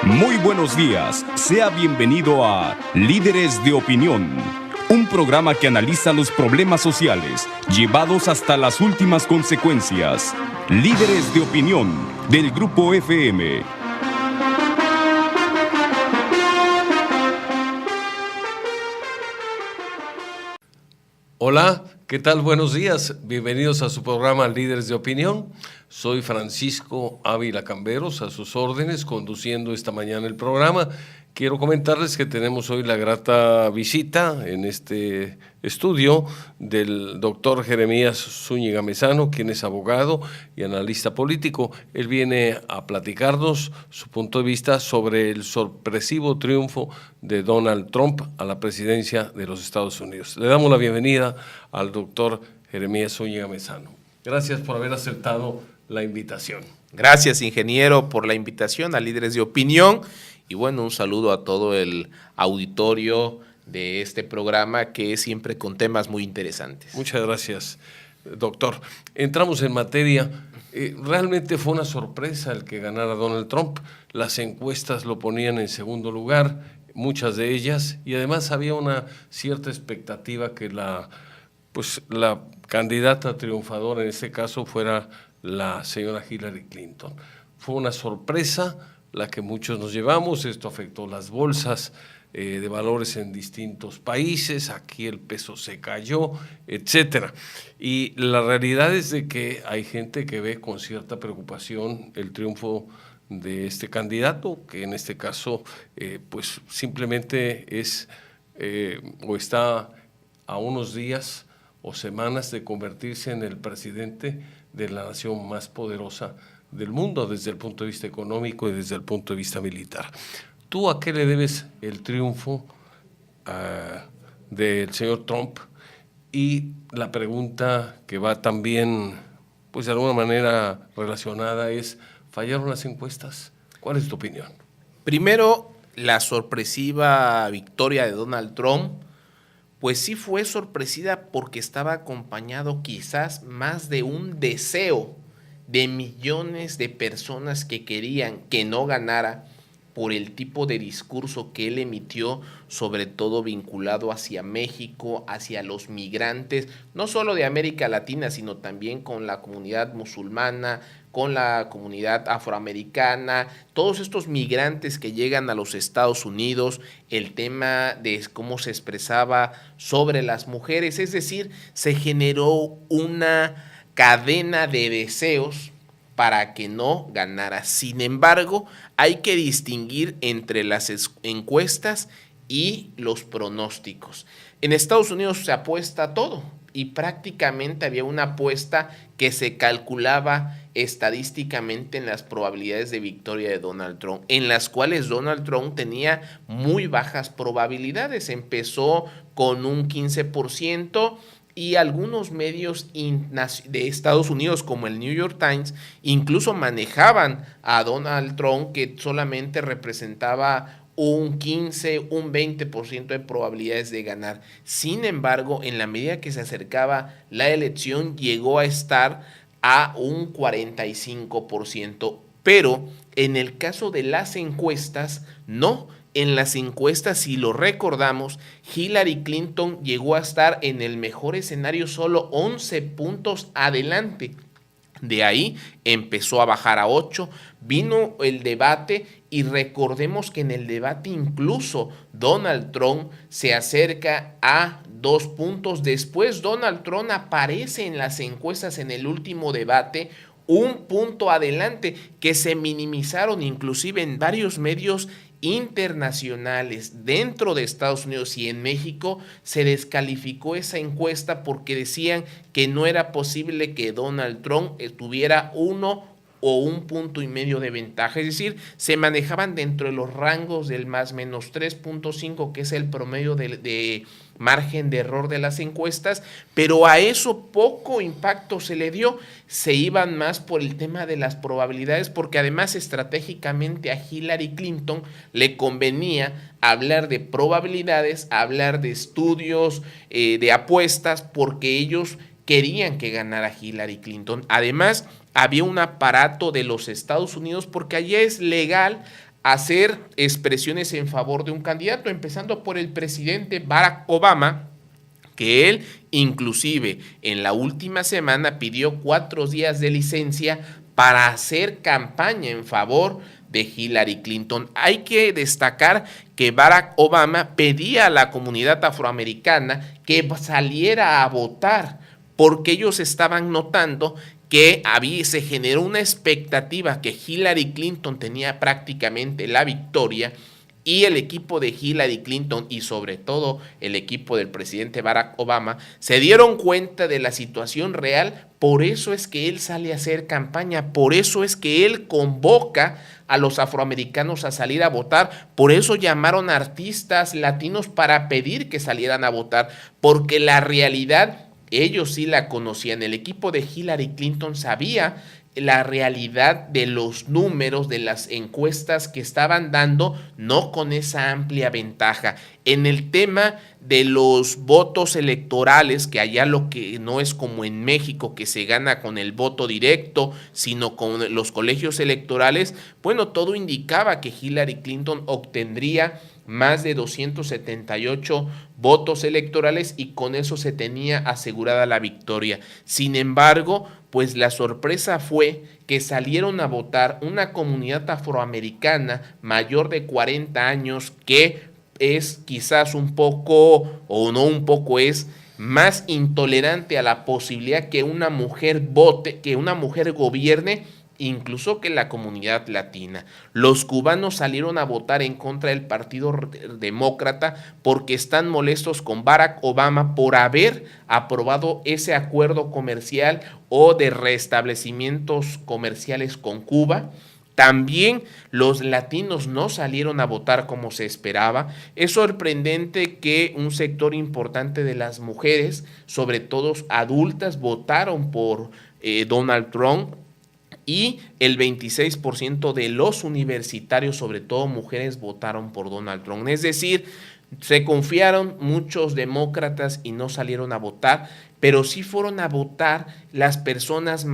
Muy buenos días, sea bienvenido a Líderes de Opinión, un programa que analiza los problemas sociales llevados hasta las últimas consecuencias. Líderes de Opinión, del Grupo FM. Hola, ¿qué tal? Buenos días. Bienvenidos a su programa Líderes de Opinión. Soy Francisco Ávila Camberos, a sus órdenes, conduciendo esta mañana el programa. Quiero comentarles que tenemos hoy la grata visita en este estudio del doctor Jeremías Zúñiga Mezano, quien es abogado y analista político. Él viene a platicarnos su punto de vista sobre el sorpresivo triunfo de Donald Trump a la presidencia de los Estados Unidos. Le damos la bienvenida al doctor Jeremías Zúñiga Mezano. Gracias por haber aceptado la invitación. Gracias, ingeniero, por la invitación a Líderes de Opinión. Y bueno, un saludo a todo el auditorio de este programa que es siempre con temas muy interesantes. Muchas gracias, doctor. Entramos en materia. Realmente fue una sorpresa el que ganara Donald Trump. Las encuestas lo ponían en segundo lugar, muchas de ellas, y además había una cierta expectativa que la candidata triunfadora en este caso fuera la señora Hillary Clinton. Fue una sorpresa la que muchos nos llevamos. Esto afectó las bolsas de valores en distintos países, aquí el peso se cayó, etcétera. Y la realidad es de que hay gente que ve con cierta preocupación el triunfo de este candidato, que en este caso pues simplemente es o está a unos días o semanas de convertirse en el presidente de la nación más poderosa del mundo desde el punto de vista económico y desde el punto de vista militar. ¿Tú a qué le debes el triunfo del señor Trump? Y la pregunta que va también, pues de alguna manera relacionada es, ¿fallaron las encuestas? ¿Cuál es tu opinión? Primero, la sorpresiva victoria de Donald Trump, pues sí fue sorpresiva porque estaba acompañado quizás más de un deseo de millones de personas que querían que no ganara por el tipo de discurso que él emitió, sobre todo vinculado hacia México, hacia los migrantes, no solo de América Latina, sino también con la comunidad musulmana, con la comunidad afroamericana, todos estos migrantes que llegan a los Estados Unidos, el tema de cómo se expresaba sobre las mujeres, es decir, se generó una cadena de deseos para que no ganara. Sin embargo, hay que distinguir entre las encuestas y los pronósticos. En Estados Unidos se apuesta todo y prácticamente había una apuesta que se calculaba estadísticamente en las probabilidades de victoria de Donald Trump, en las cuales Donald Trump tenía muy bajas probabilidades. Empezó con un 15%, y algunos medios de Estados Unidos como el New York Times incluso manejaban a Donald Trump, que solamente representaba un 15, un 20% de probabilidades de ganar. Sin embargo, en la medida que se acercaba la elección, llegó a estar a un 45%. Pero en el caso de las encuestas, no. En las encuestas, si lo recordamos, Hillary Clinton llegó a estar en el mejor escenario solo 11 puntos adelante. De ahí empezó a bajar a 8, vino el debate y recordemos que en el debate incluso Donald Trump se acerca a 2 puntos. Después Donald Trump aparece en las encuestas en el último debate, un punto adelante, que se minimizaron inclusive en varios medios internacionales dentro de Estados Unidos y en México. Se descalificó esa encuesta porque decían que no era posible que Donald Trump tuviera 1 o 1,5 puntos de ventaja, es decir, se manejaban dentro de los rangos del más menos 3.5, que es el promedio de margen de error de las encuestas, pero a eso poco impacto se le dio. Se iban más por el tema de las probabilidades, porque además estratégicamente a Hillary Clinton le convenía hablar de probabilidades, hablar de estudios, de apuestas, porque ellos querían que ganara Hillary Clinton. Además, había un aparato de los Estados Unidos, porque allá es legal hacer expresiones en favor de un candidato, empezando por el presidente Barack Obama, que él inclusive en la última semana pidió 4 días de licencia para hacer campaña en favor de Hillary Clinton. Hay que destacar que Barack Obama pedía a la comunidad afroamericana que saliera a votar, porque ellos estaban notando que se generó una expectativa que Hillary Clinton tenía prácticamente la victoria, y el equipo de Hillary Clinton y sobre todo el equipo del presidente Barack Obama se dieron cuenta de la situación real. Por eso es que él sale a hacer campaña, por eso es que él convoca a los afroamericanos a salir a votar, por eso llamaron a artistas latinos para pedir que salieran a votar, porque la realidad ellos sí la conocían. El equipo de Hillary Clinton sabía la realidad de los números de las encuestas que estaban dando, no con esa amplia ventaja. En el tema de los votos electorales, que allá lo que no es como en México, que se gana con el voto directo, sino con los colegios electorales, bueno, todo indicaba que Hillary Clinton obtendría más de 278 votos electorales y con eso se tenía asegurada la victoria. Sin embargo, pues la sorpresa fue que salieron a votar una comunidad afroamericana mayor de 40 años que es quizás un poco, o no un poco, es más intolerante a la posibilidad que una mujer vote, que una mujer gobierne, incluso que la comunidad latina. Los cubanos salieron a votar en contra del Partido Demócrata porque están molestos con Barack Obama por haber aprobado ese acuerdo comercial o de restablecimientos comerciales con Cuba. También los latinos no salieron a votar como se esperaba. Es sorprendente que un sector importante de las mujeres, sobre todo adultas, votaron por Donald Trump. Y el 26% de los universitarios, sobre todo mujeres, votaron por Donald Trump. Es decir, se confiaron muchos demócratas y no salieron a votar, pero sí fueron a votar las personas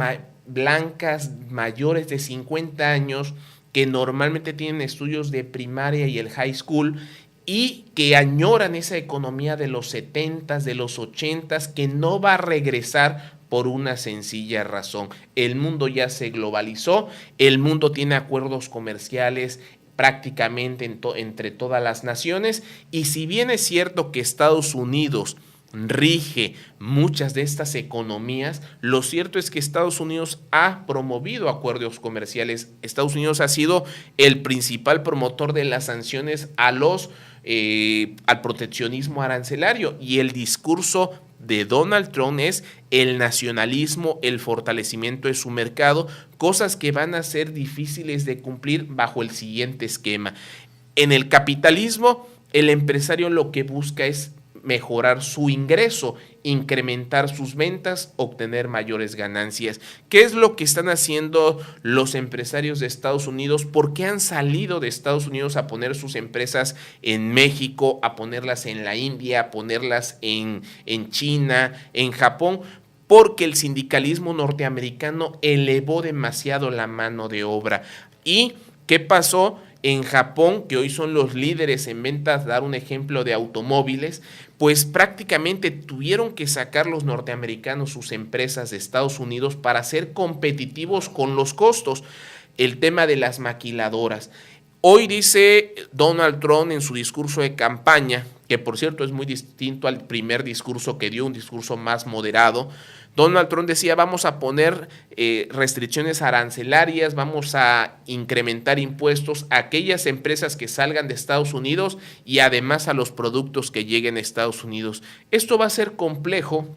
blancas mayores de 50 años que normalmente tienen estudios de primaria y el high school y que añoran esa economía de los 70s, de los 80s, que no va a regresar por una sencilla razón. El mundo ya se globalizó, el mundo tiene acuerdos comerciales prácticamente entre todas las naciones, y si bien es cierto que Estados Unidos rige muchas de estas economías, lo cierto es que Estados Unidos ha promovido acuerdos comerciales. Estados Unidos ha sido el principal promotor de las sanciones al proteccionismo arancelario, y el discurso de Donald Trump es el nacionalismo, el fortalecimiento de su mercado, cosas que van a ser difíciles de cumplir bajo el siguiente esquema. En el capitalismo, el empresario lo que busca es mejorar su ingreso, incrementar sus ventas, obtener mayores ganancias. ¿Qué es lo que están haciendo los empresarios de Estados Unidos? ¿Por qué han salido de Estados Unidos a poner sus empresas en México, a ponerlas en la India, a ponerlas en China, en Japón? Porque el sindicalismo norteamericano elevó demasiado la mano de obra. ¿Y qué pasó? En Japón, que hoy son los líderes en ventas, dar un ejemplo de automóviles, pues prácticamente tuvieron que sacar los norteamericanos sus empresas de Estados Unidos para ser competitivos con los costos. El tema de las maquiladoras. Hoy dice Donald Trump en su discurso de campaña, que por cierto es muy distinto al primer discurso que dio, un discurso más moderado. Donald Trump decía, vamos a poner restricciones arancelarias, vamos a incrementar impuestos a aquellas empresas que salgan de Estados Unidos y además a los productos que lleguen a Estados Unidos. Esto va a ser complejo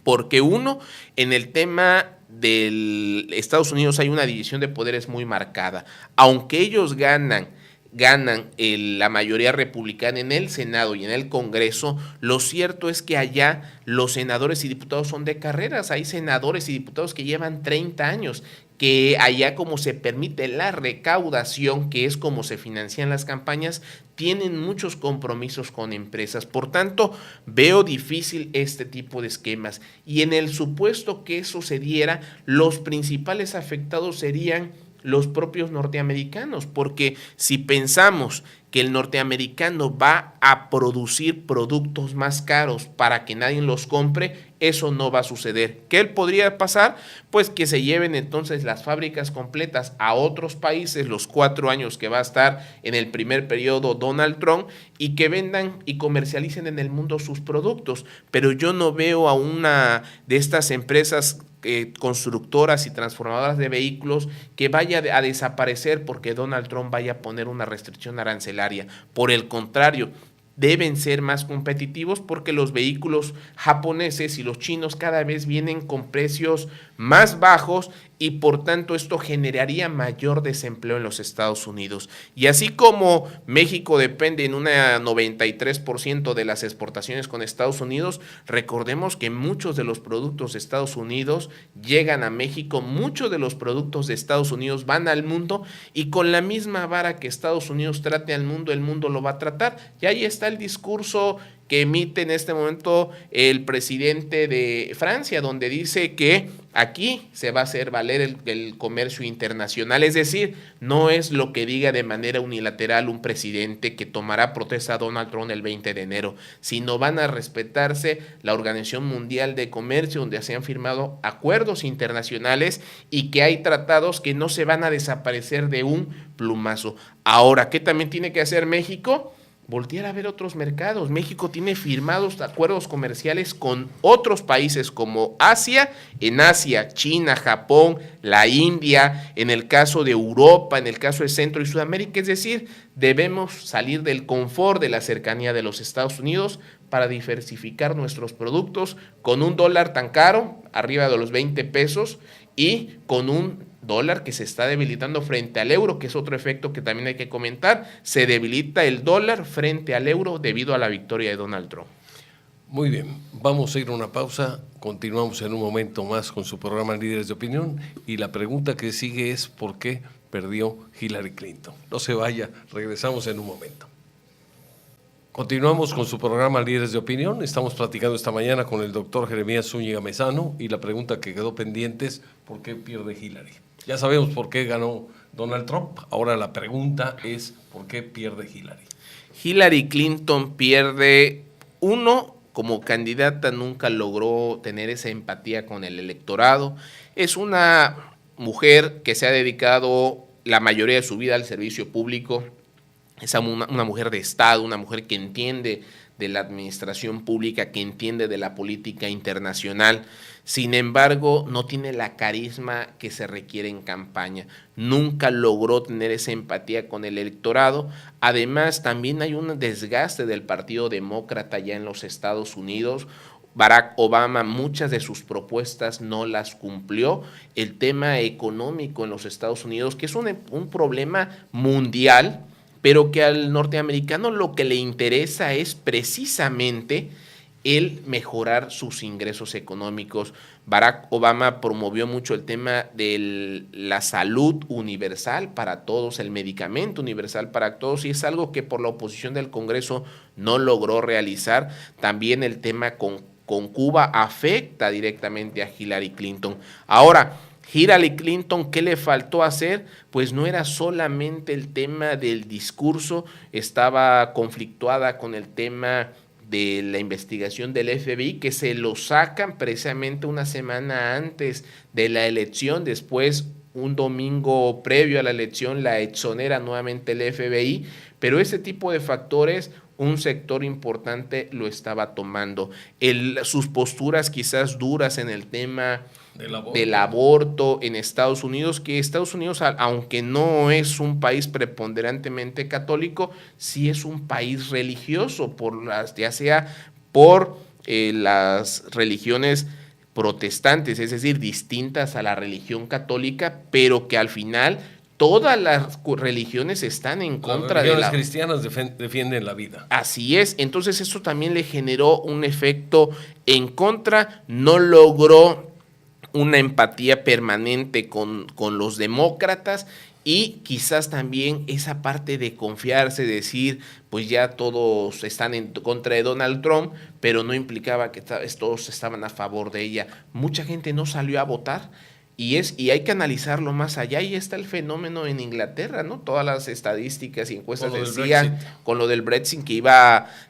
porque uno, en el tema de Estados Unidos hay una división de poderes muy marcada. Aunque ellos ganan la mayoría republicana en el Senado y en el Congreso, lo cierto es que allá los senadores y diputados son de carreras. Hay senadores y diputados que llevan 30 años, que allá como se permite la recaudación, que es como se financian las campañas, tienen muchos compromisos con empresas. Por tanto, veo difícil este tipo de esquemas. Y en el supuesto que eso se diera, los principales afectados serían los propios norteamericanos, porque si pensamos que el norteamericano va a producir productos más caros para que nadie los compre, eso no va a suceder. ¿Qué podría pasar? Pues que se lleven entonces las fábricas completas a otros países los 4 años que va a estar en el primer periodo Donald Trump y que vendan y comercialicen en el mundo sus productos. Pero yo no veo a una de estas empresas constructoras y transformadoras de vehículos que vaya a desaparecer porque Donald Trump vaya a poner una restricción arancelaria. Por el contrario, deben ser más competitivos porque los vehículos japoneses y los chinos cada vez vienen con precios más bajos y por tanto esto generaría mayor desempleo en los Estados Unidos. Y así como México depende en un 93% de las exportaciones con Estados Unidos, recordemos que muchos de los productos de Estados Unidos llegan a México, muchos de los productos de Estados Unidos van al mundo y con la misma vara que Estados Unidos trate al mundo, el mundo lo va a tratar. Y ahí está el discurso que emite en este momento el presidente de Francia, donde dice que aquí se va a hacer valer el comercio internacional, es decir, no es lo que diga de manera unilateral un presidente que tomará protesta a Donald Trump el 20 de enero, sino van a respetarse la Organización Mundial de Comercio, donde se han firmado acuerdos internacionales y que hay tratados que no se van a desaparecer de un plumazo. Ahora, ¿qué también tiene que hacer México? Voltear a ver otros mercados. México tiene firmados acuerdos comerciales con otros países como Asia, en Asia, China, Japón, la India, en el caso de Europa, en el caso de Centro y Sudamérica. Es decir, debemos salir del confort de la cercanía de los Estados Unidos para diversificar nuestros productos con un dólar tan caro, arriba de los 20 pesos, y con un dólar que se está debilitando frente al euro, que es otro efecto que también hay que comentar. Se debilita el dólar frente al euro debido a la victoria de Donald Trump. Muy bien, vamos a ir a una pausa, continuamos en un momento más con su programa Líderes de Opinión y la pregunta que sigue es ¿por qué perdió Hillary Clinton? No se vaya, regresamos en un momento. Continuamos con su programa Líderes de Opinión. Estamos platicando esta mañana con el doctor Jeremías Zúñiga Mezano y la pregunta que quedó pendiente es ¿por qué pierde Hillary? Ya sabemos por qué ganó Donald Trump, ahora la pregunta es ¿por qué pierde Hillary? Hillary Clinton pierde, uno, como candidata nunca logró tener esa empatía con el electorado. Es una mujer que se ha dedicado la mayoría de su vida al servicio público. Es una mujer de Estado, una mujer que entiende de la administración pública, que entiende de la política internacional. Sin embargo, no tiene la carisma que se requiere en campaña. Nunca logró tener esa empatía con el electorado. Además, también hay un desgaste del Partido Demócrata ya en los Estados Unidos. Barack Obama muchas de sus propuestas no las cumplió. El tema económico en los Estados Unidos, que es un problema mundial, pero que al norteamericano lo que le interesa es precisamente el mejorar sus ingresos económicos. Barack Obama promovió mucho el tema de la salud universal para todos, el medicamento universal para todos, y es algo que por la oposición del Congreso no logró realizar. También el tema con Cuba afecta directamente a Hillary Clinton. Ahora, Hillary Clinton, ¿qué le faltó hacer? Pues no era solamente el tema del discurso, estaba conflictuada con el tema de la investigación del FBI, que se lo sacan precisamente una semana antes de la elección. Después, un domingo previo a la elección, la exonera nuevamente el FBI, pero ese tipo de factores un sector importante lo estaba tomando. Sus posturas quizás duras en el tema del aborto en Estados Unidos, que Estados Unidos, aunque no es un país preponderantemente católico, sí es un país religioso, ya sea por las religiones protestantes, es decir, distintas a la religión católica, pero que al final todas las religiones están en contra de la... Las religiones cristianas defienden la vida. Así es, entonces eso también le generó un efecto en contra, no logró una empatía permanente con los demócratas y quizás también esa parte de confiarse, decir, pues ya todos están en contra de Donald Trump, pero no implicaba que todos estaban a favor de ella. Mucha gente no salió a votar. Y hay que analizarlo más allá. Y está el fenómeno en Inglaterra, ¿no? Todas las estadísticas y encuestas decían con lo del Brexit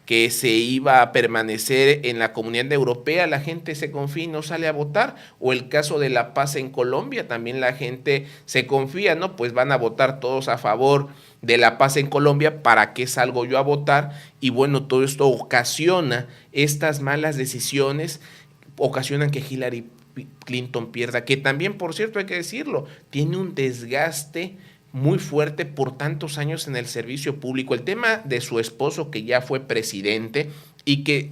que se iba a permanecer en la Comunidad Europea, la gente se confía y no sale a votar. O el caso de la paz en Colombia, también la gente se confía, ¿no? Pues van a votar todos a favor de la paz en Colombia, ¿para qué salgo yo a votar? Y bueno, todo esto ocasiona estas malas decisiones, ocasionan que Hillary Clinton pierda, que también, por cierto, hay que decirlo, tiene un desgaste muy fuerte por tantos años en el servicio público. El tema de su esposo, que ya fue presidente, y que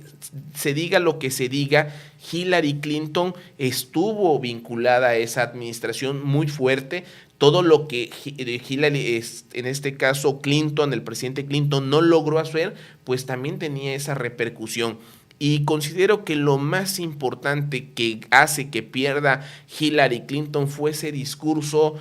se diga lo que se diga, Hillary Clinton estuvo vinculada a esa administración muy fuerte. Todo lo que Hillary, en este caso Clinton, el presidente Clinton, no logró hacer, pues también tenía esa repercusión. Y considero que lo más importante que hace que pierda Hillary Clinton fue ese discurso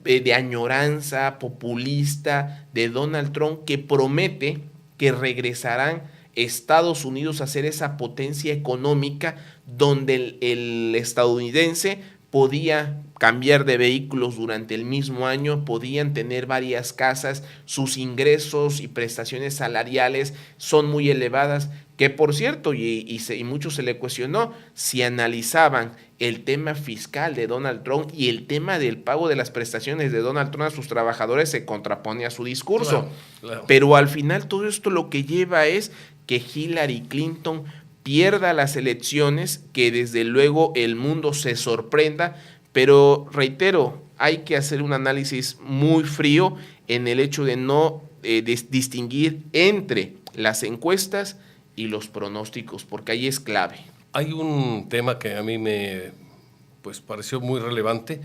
de añoranza populista de Donald Trump, que promete que regresarán Estados Unidos a ser esa potencia económica donde el estadounidense podía cambiar de vehículos durante el mismo año, podían tener varias casas, sus ingresos y prestaciones salariales son muy elevadas, que por cierto, y mucho se le cuestionó, si analizaban el tema fiscal de Donald Trump y el tema del pago de las prestaciones de Donald Trump a sus trabajadores, se contrapone a su discurso. Claro. Pero al final todo esto lo que lleva es que Hillary Clinton pierda las elecciones, que desde luego el mundo se sorprenda, pero reitero, hay que hacer un análisis muy frío en el hecho de no distinguir entre las encuestas y los pronósticos, porque ahí es clave. Hay un tema que a mí me pareció muy relevante.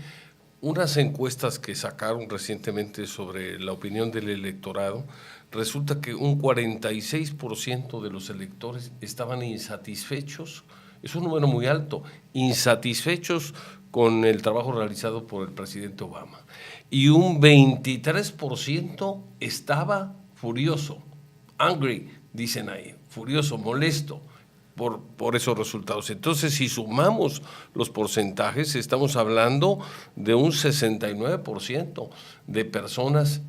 Unas encuestas que sacaron recientemente sobre la opinión del electorado, resulta que un 46% de los electores estaban insatisfechos, es un número muy alto, insatisfechos con el trabajo realizado por el presidente Obama. Y un 23% estaba furioso, angry, dicen ahí, furioso, molesto por esos resultados. Entonces, si sumamos los porcentajes, estamos hablando de un 69% de personas,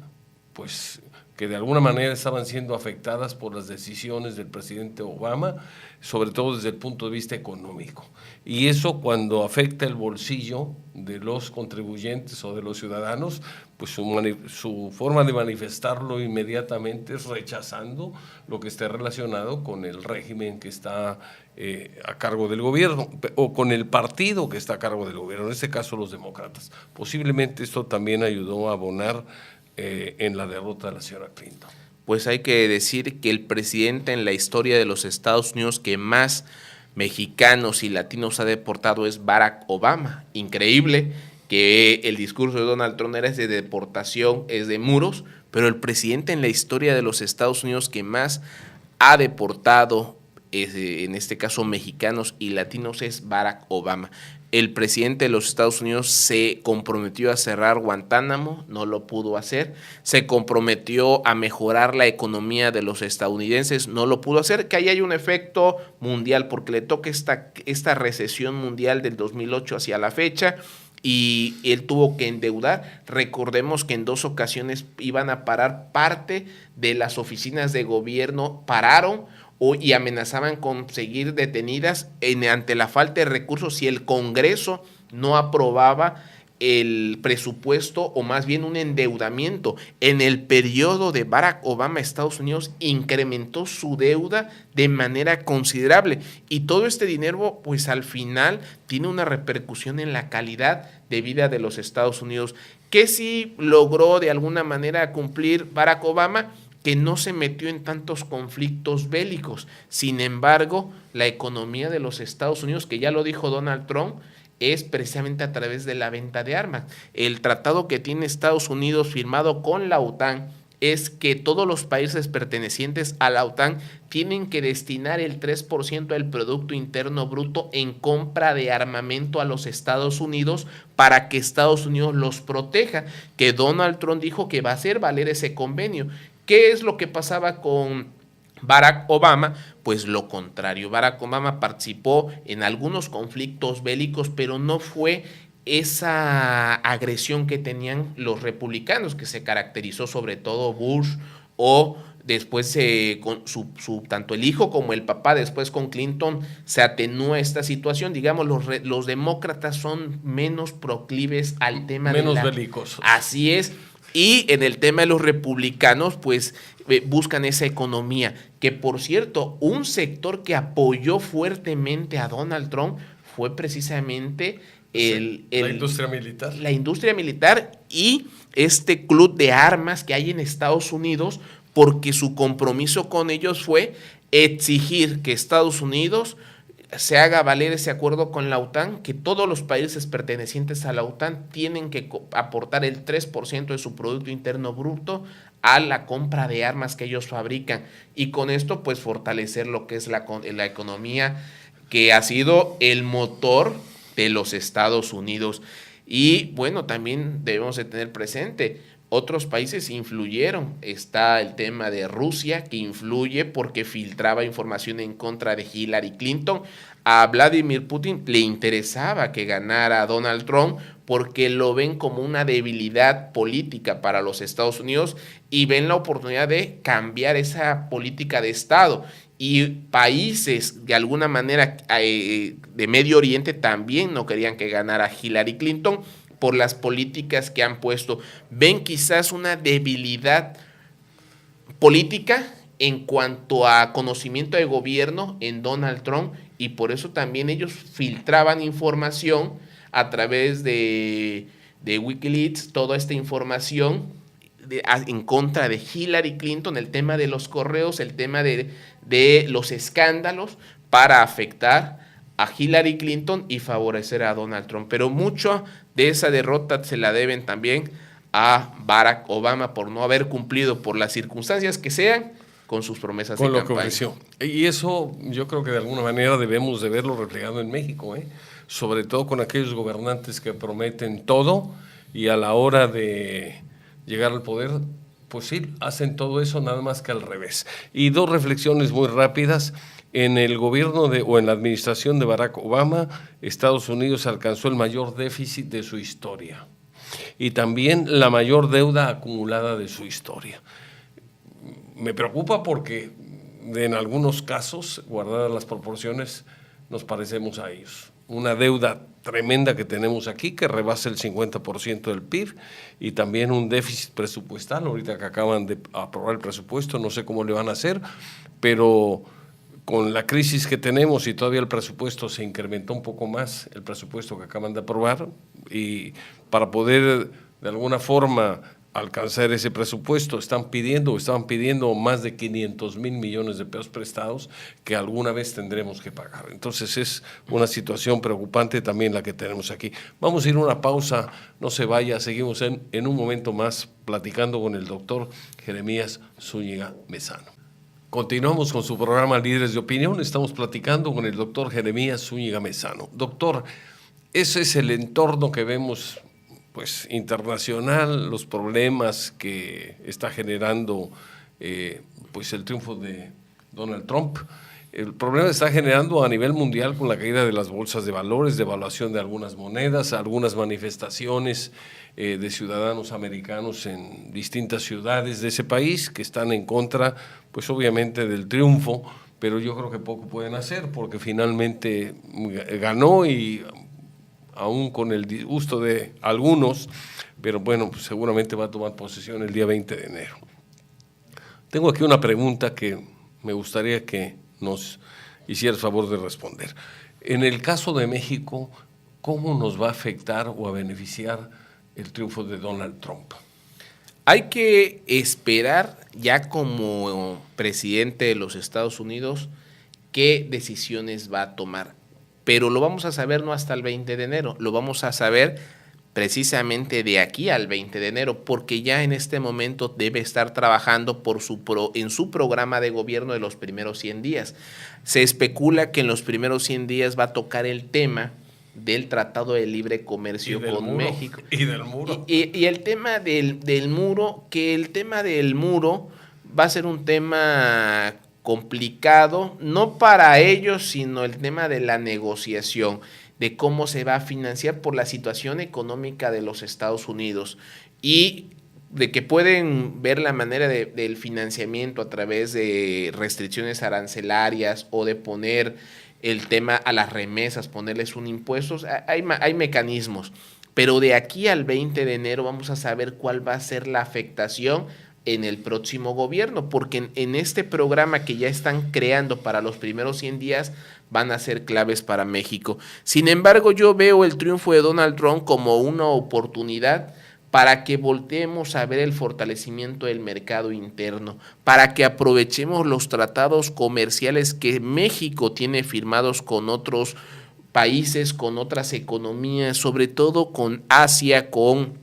que de alguna manera estaban siendo afectadas por las decisiones del presidente Obama, sobre todo desde el punto de vista económico. Y eso, cuando afecta el bolsillo de los contribuyentes o de los ciudadanos, pues su forma de manifestarlo inmediatamente es rechazando lo que esté relacionado con el régimen que está a cargo del gobierno o con el partido que está a cargo del gobierno, en este caso los demócratas. Posiblemente esto también ayudó a abonar en la derrota de la señora Clinton. Pues hay que decir que el presidente en la historia de los Estados Unidos que más mexicanos y latinos ha deportado es Barack Obama. Increíble que el discurso de Donald Trump era de deportación, es de muros, pero el presidente en la historia de los Estados Unidos que más ha deportado, en este caso mexicanos y latinos, es Barack Obama. El presidente de los Estados Unidos se comprometió a cerrar Guantánamo, no lo pudo hacer. Se comprometió a mejorar la economía de los estadounidenses, no lo pudo hacer. Que ahí hay un efecto mundial, porque le toca esta recesión mundial del 2008 hacia la fecha, y él tuvo que endeudar. Recordemos que en 2 ocasiones iban a parar parte de las oficinas de gobierno, pararon y amenazaban con seguir detenidas ante la falta de recursos si el Congreso no aprobaba el presupuesto, o más bien un endeudamiento. En el periodo de Barack Obama, Estados Unidos incrementó su deuda de manera considerable, y todo este dinero pues al final tiene una repercusión en la calidad de vida de los Estados Unidos. ¿Qué sí logró de alguna manera cumplir Barack Obama? Que no se metió en tantos conflictos bélicos. Sin embargo, la economía de los Estados Unidos, que ya lo dijo Donald Trump, es precisamente a través de la venta de armas. El tratado que tiene Estados Unidos firmado con la OTAN es que todos los países pertenecientes a la OTAN tienen que destinar el 3% del Producto Interno Bruto en compra de armamento a los Estados Unidos para que Estados Unidos los proteja, que Donald Trump dijo que va a hacer valer ese convenio. ¿Qué es lo que pasaba con Barack Obama? Pues lo contrario. Barack Obama participó en algunos conflictos bélicos, pero no fue esa agresión que tenían los republicanos, que se caracterizó sobre todo Bush, o después con tanto el hijo como el papá, después con Clinton, se atenúa esta situación. Digamos, los demócratas son menos proclives al tema menos belicosos. Así es. Y en el tema de los republicanos, pues buscan esa economía, que por cierto, un sector que apoyó fuertemente a Donald Trump fue precisamente la industria militar. La industria militar y este club de armas que hay en Estados Unidos, porque su compromiso con ellos fue exigir que Estados Unidos se haga valer ese acuerdo con la OTAN, que todos los países pertenecientes a la OTAN tienen que aportar el 3% de su Producto Interno Bruto a la compra de armas que ellos fabrican, y con esto pues fortalecer lo que es la economía, que ha sido el motor de los Estados Unidos. Y bueno, también debemos de tener presente, otros países influyeron. Está el tema de Rusia, que influye porque filtraba información en contra de Hillary Clinton. A Vladimir Putin le interesaba que ganara Donald Trump porque lo ven como una debilidad política para los Estados Unidos y ven la oportunidad de cambiar esa política de Estado. Y países de alguna manera de Medio Oriente también no querían que ganara Hillary Clinton por las políticas que han puesto. Ven quizás una debilidad política en cuanto a conocimiento de gobierno en Donald Trump, y por eso también ellos filtraban información a través de Wikileaks, toda esta información en contra de Hillary Clinton, el tema de los correos, el tema de los escándalos, para afectar a Hillary Clinton y favorecer a Donald Trump. Pero mucho de esa derrota se la deben también a Barack Obama por no haber cumplido, por las circunstancias que sean, con sus promesas de campaña. Con lo que ofreció. Y eso yo creo que de alguna manera debemos de verlo reflejado en México, sobre todo con aquellos gobernantes que prometen todo y a la hora de llegar al poder, pues sí, hacen todo eso nada más que al revés. Y dos reflexiones muy rápidas. En el gobierno o en la administración de Barack Obama, Estados Unidos alcanzó el mayor déficit de su historia y también la mayor deuda acumulada de su historia. Me preocupa porque en algunos casos, guardadas las proporciones, nos parecemos a ellos. Una deuda tremenda que tenemos aquí que rebasa el 50% del PIB y también un déficit presupuestal. Ahorita que acaban de aprobar el presupuesto, no sé cómo le van a hacer, pero con la crisis que tenemos y todavía el presupuesto se incrementó un poco más, el presupuesto que acaban de aprobar, y para poder de alguna forma alcanzar ese presupuesto estaban pidiendo más de 500,000 millones de pesos prestados que alguna vez tendremos que pagar. Entonces es una situación preocupante también la que tenemos aquí. Vamos a ir a una pausa, no se vaya, seguimos en un momento más platicando con el doctor Jeremías Zúñiga Mezano. Continuamos con su programa Líderes de Opinión. Estamos platicando con el doctor Jeremías Zúñiga Mezano. Doctor, ese es el entorno que vemos pues internacional, los problemas que está generando pues el triunfo de Donald Trump. El problema está generando a nivel mundial con la caída de las bolsas de valores, devaluación de algunas monedas, algunas manifestaciones de ciudadanos americanos en distintas ciudades de ese país que están en contra, pues obviamente del triunfo, pero yo creo que poco pueden hacer porque finalmente ganó y aún con el disgusto de algunos, pero bueno, pues seguramente va a tomar posesión el día 20 de enero. Tengo aquí una pregunta que me gustaría que nos hiciera el favor de responder. En el caso de México, ¿cómo nos va a afectar o a beneficiar el triunfo de Donald Trump? Hay que esperar ya como presidente de los Estados Unidos qué decisiones va a tomar. Pero lo vamos a saber no hasta el 20 de enero, lo vamos a saber precisamente de aquí al 20 de enero, porque ya en este momento debe estar trabajando en su programa de gobierno de los primeros 100 días. Se especula que en los primeros 100 días va a tocar el tema del Tratado de Libre Comercio con México. Y del muro. Y el tema del muro, que el tema del muro va a ser un tema complicado, no para ellos, sino el tema de la negociación. de cómo se va a financiar por la situación económica de los Estados Unidos y de que pueden ver la manera del financiamiento a través de restricciones arancelarias o de poner el tema a las remesas, ponerles un impuesto. Hay mecanismos, pero de aquí al 20 de enero vamos a saber cuál va a ser la afectación en el próximo gobierno, porque en este programa que ya están creando para los primeros 100 días van a ser claves para México. Sin embargo, yo veo el triunfo de Donald Trump como una oportunidad para que volteemos a ver el fortalecimiento del mercado interno, para que aprovechemos los tratados comerciales que México tiene firmados con otros países, con otras economías, sobre todo con Asia, con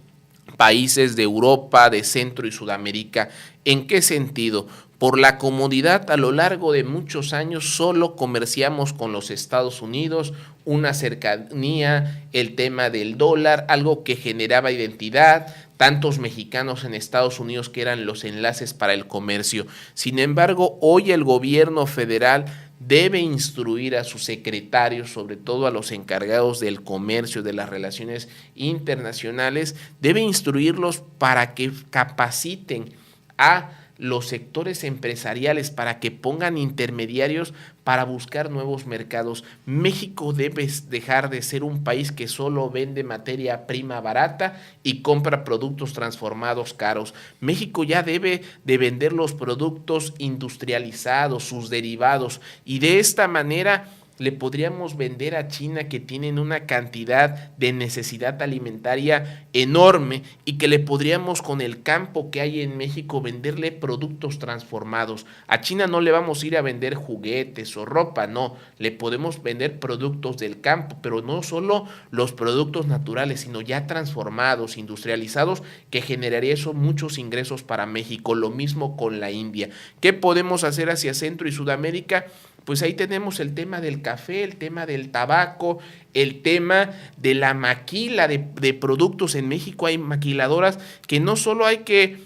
países de Europa, de Centro y Sudamérica. ¿En qué sentido? Por la comodidad, a lo largo de muchos años solo comerciamos con los Estados Unidos, una cercanía, el tema del dólar, algo que generaba identidad, tantos mexicanos en Estados Unidos que eran los enlaces para el comercio. Sin embargo, hoy el gobierno federal debe instruir a sus secretarios, sobre todo a los encargados del comercio, de las relaciones internacionales, debe instruirlos para que capaciten a los sectores empresariales, para que pongan intermediarios para buscar nuevos mercados. México debe dejar de ser un país que solo vende materia prima barata y compra productos transformados caros. México ya debe de vender los productos industrializados, sus derivados, y de esta manera le podríamos vender a China, que tienen una cantidad de necesidad alimentaria enorme, y que le podríamos, con el campo que hay en México, venderle productos transformados. A China no le vamos a ir a vender juguetes o ropa, no, le podemos vender productos del campo, pero no solo los productos naturales, sino ya transformados, industrializados, que generaría eso muchos ingresos para México. Lo mismo con la India. ¿Qué podemos hacer hacia Centro y Sudamérica? Pues ahí tenemos el tema del café, el tema del tabaco, el tema de la maquila de productos. En México hay maquiladoras que no solo hay que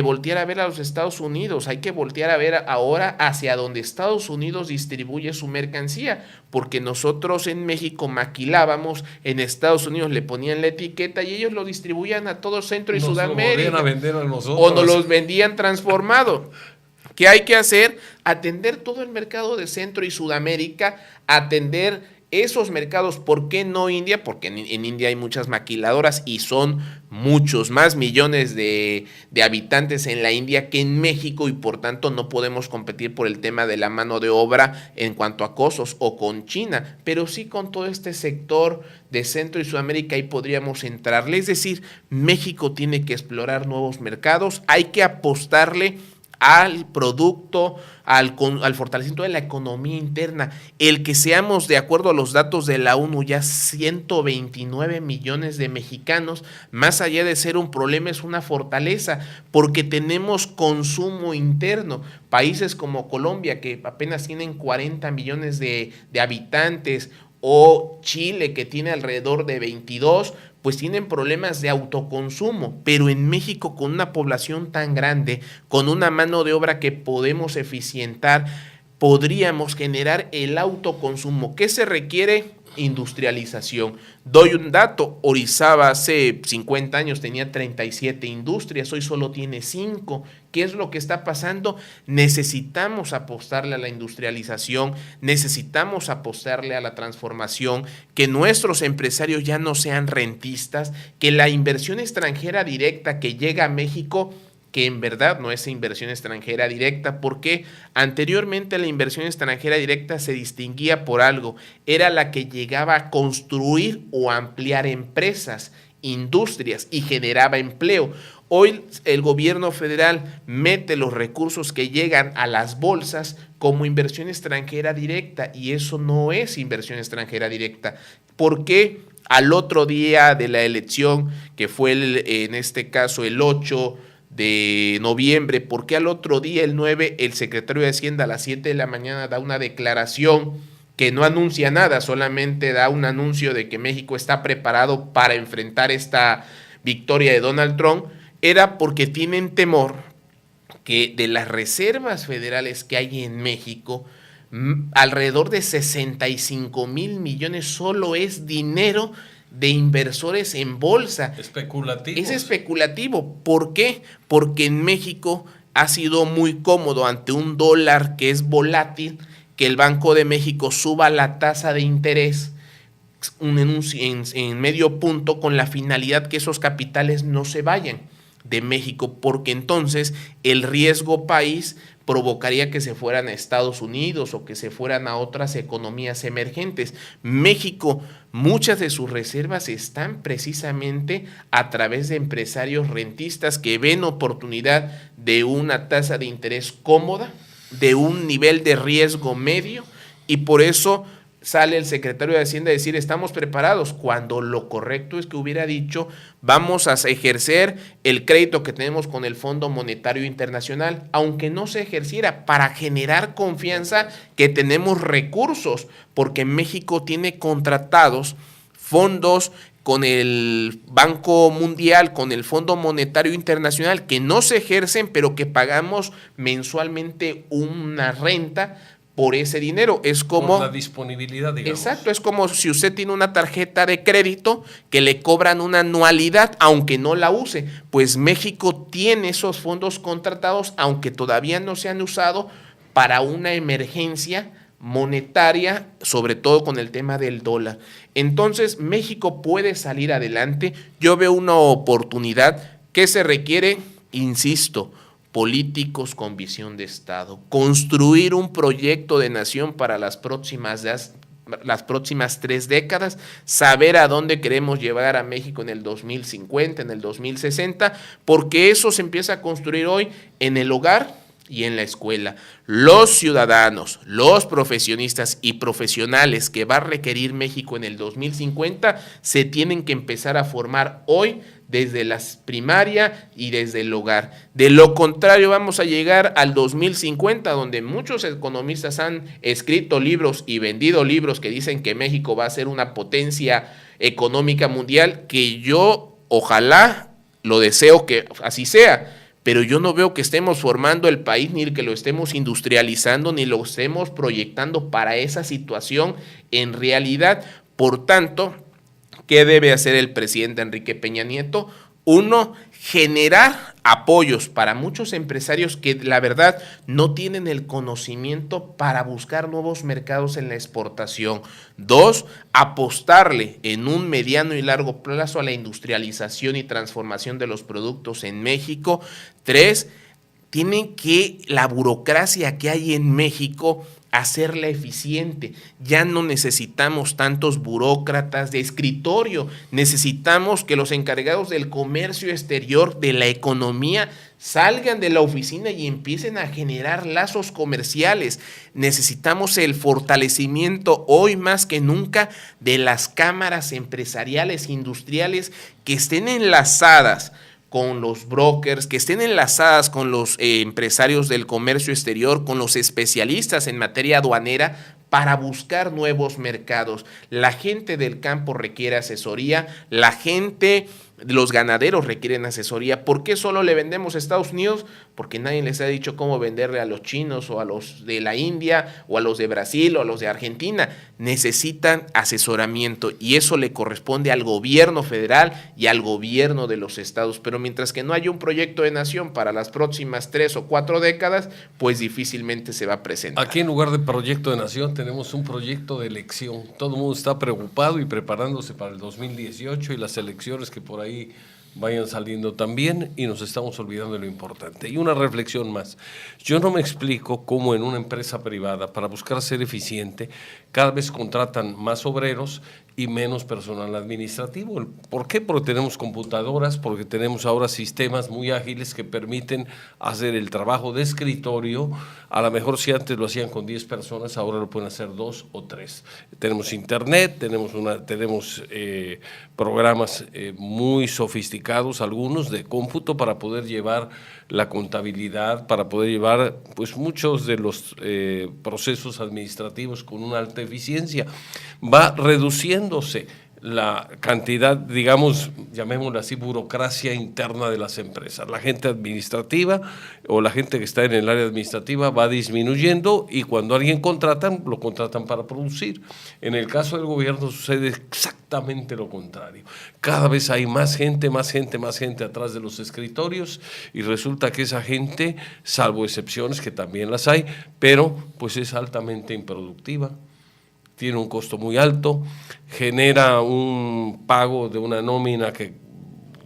voltear a ver a los Estados Unidos, hay que voltear a ver ahora hacia donde Estados Unidos distribuye su mercancía, porque nosotros en México maquilábamos, en Estados Unidos le ponían la etiqueta y ellos lo distribuían a todo Centro y Sudamérica. Nos lo a vender a nosotros. O nos los vendían transformado. ¿Qué hay que hacer? Atender todo el mercado de Centro y Sudamérica, atender esos mercados. ¿Por qué no India? Porque en India hay muchas maquiladoras y son muchos más millones de habitantes en la India que en México, y por tanto no podemos competir por el tema de la mano de obra en cuanto a costos, o con China, pero sí con todo este sector de Centro y Sudamérica. Ahí podríamos entrarle. Es decir, México tiene que explorar nuevos mercados, hay que apostarle al producto, al fortalecimiento de la economía interna, el que seamos, de acuerdo a los datos de la ONU, ya 129 millones de mexicanos, más allá de ser un problema, es una fortaleza, porque tenemos consumo interno. Países como Colombia, que apenas tienen 40 millones de habitantes, o Chile, que tiene alrededor de 22, pues tienen problemas de autoconsumo. Pero en México, con una población tan grande, con una mano de obra que podemos eficientar, podríamos generar el autoconsumo. ¿Qué se requiere? Industrialización. Doy un dato: Orizaba hace 50 años tenía 37 industrias, hoy solo tiene 5. ¿Qué es lo que está pasando? Necesitamos apostarle a la industrialización, necesitamos apostarle a la transformación, que nuestros empresarios ya no sean rentistas, que la inversión extranjera directa que llega a México, que en verdad no es inversión extranjera directa, porque anteriormente la inversión extranjera directa se distinguía por algo: era la que llegaba a construir o ampliar empresas, industrias, y generaba empleo. Hoy el gobierno federal mete los recursos que llegan a las bolsas como inversión extranjera directa, y eso no es inversión extranjera directa. ¿Por qué? Al otro día de la elección, que fue en este caso el 8 de noviembre, porque al otro día, el 9, el secretario de Hacienda a las 7 de la mañana da una declaración que no anuncia nada, solamente da un anuncio de que México está preparado para enfrentar esta victoria de Donald Trump? Era porque tienen temor que de las reservas federales que hay en México, alrededor de 65,000 millones solo es dinero de inversores en bolsa. Especulativo. Es especulativo. ¿Por qué? Porque en México ha sido muy cómodo ante un dólar que es volátil, que el Banco de México suba la tasa de interés en medio punto con la finalidad que esos capitales no se vayan de México, porque entonces el riesgo país provocaría que se fueran a Estados Unidos o que se fueran a otras economías emergentes. México, muchas de sus reservas están precisamente a través de empresarios rentistas que ven oportunidad de una tasa de interés cómoda, de un nivel de riesgo medio, y por eso sale el secretario de Hacienda a decir estamos preparados, cuando lo correcto es que hubiera dicho vamos a ejercer el crédito que tenemos con el Fondo Monetario Internacional, aunque no se ejerciera, para generar confianza que tenemos recursos, porque México tiene contratados fondos con el Banco Mundial, con el Fondo Monetario Internacional, que no se ejercen, pero que pagamos mensualmente una renta por ese dinero. Es como por la disponibilidad, digamos. Exacto, es como si usted tiene una tarjeta de crédito que le cobran una anualidad aunque no la use. Pues México tiene esos fondos contratados aunque todavía no se han usado para una emergencia monetaria, sobre todo con el tema del dólar. Entonces México puede salir adelante. Yo veo una oportunidad que se requiere, insisto, políticos con visión de Estado, construir un proyecto de nación para las próximas 3 décadas, saber a dónde queremos llevar a México en el 2050, en el 2060, porque eso se empieza a construir hoy en el hogar y en la escuela. Los ciudadanos, los profesionistas y profesionales que va a requerir México en el 2050 se tienen que empezar a formar hoy desde la primaria y desde el hogar. De lo contrario, vamos a llegar al 2050, donde muchos economistas han escrito libros y vendido libros que dicen que México va a ser una potencia económica mundial, que yo ojalá lo deseo que así sea, pero yo no veo que estemos formando el país, ni que lo estemos industrializando, ni lo estemos proyectando para esa situación en realidad. Por tanto, ¿qué debe hacer el presidente Enrique Peña Nieto? Uno, generar apoyos para muchos empresarios que la verdad no tienen el conocimiento para buscar nuevos mercados en la exportación. Dos, apostarle en un mediano y largo plazo a la industrialización y transformación de los productos en México. Tres, tienen que la burocracia que hay en México hacerla eficiente. Ya no necesitamos tantos burócratas de escritorio, necesitamos que los encargados del comercio exterior, de la economía, salgan de la oficina y empiecen a generar lazos comerciales. Necesitamos el fortalecimiento hoy más que nunca de las cámaras empresariales, industriales, que estén enlazadas con los brokers, que estén enlazadas con los empresarios del comercio exterior, con los especialistas en materia aduanera, para buscar nuevos mercados. La gente del campo requiere asesoría, la gente, los ganaderos requieren asesoría. ¿Por qué solo le vendemos a Estados Unidos? Porque nadie les ha dicho cómo venderle a los chinos o a los de la India o a los de Brasil o a los de Argentina. Necesitan asesoramiento y eso le corresponde al gobierno federal y al gobierno de los estados. Pero mientras que no haya un proyecto de nación para las próximas 3 o 4 décadas, pues difícilmente se va a presentar. Aquí en lugar de proyecto de nación tenemos un proyecto de elección. Todo el mundo está preocupado y preparándose para el 2018 y las elecciones que por ahí vayan saliendo también, y nos estamos olvidando de lo importante. Y una reflexión más. Yo no me explico cómo en una empresa privada, para buscar ser eficiente, cada vez contratan más obreros y menos personal administrativo. ¿Por qué? Porque tenemos computadoras, porque tenemos ahora sistemas muy ágiles que permiten hacer el trabajo de escritorio. A lo mejor si antes lo hacían con 10 personas, ahora lo pueden hacer 2 o 3. Tenemos internet, tenemos programas muy sofisticados, algunos de cómputo, para poder llevar la contabilidad, para poder llevar pues muchos de los procesos administrativos con una alta eficiencia. Va reduciéndose la cantidad, digamos, llamémosla así, burocracia interna de las empresas. La gente administrativa o la gente que está en el área administrativa va disminuyendo y cuando alguien contratan, lo contratan para producir. En el caso del gobierno sucede exactamente lo contrario. Cada vez hay más gente atrás de los escritorios y resulta que esa gente, salvo excepciones que también las hay, pero pues es altamente improductiva. Tiene un costo muy alto, genera un pago de una nómina que,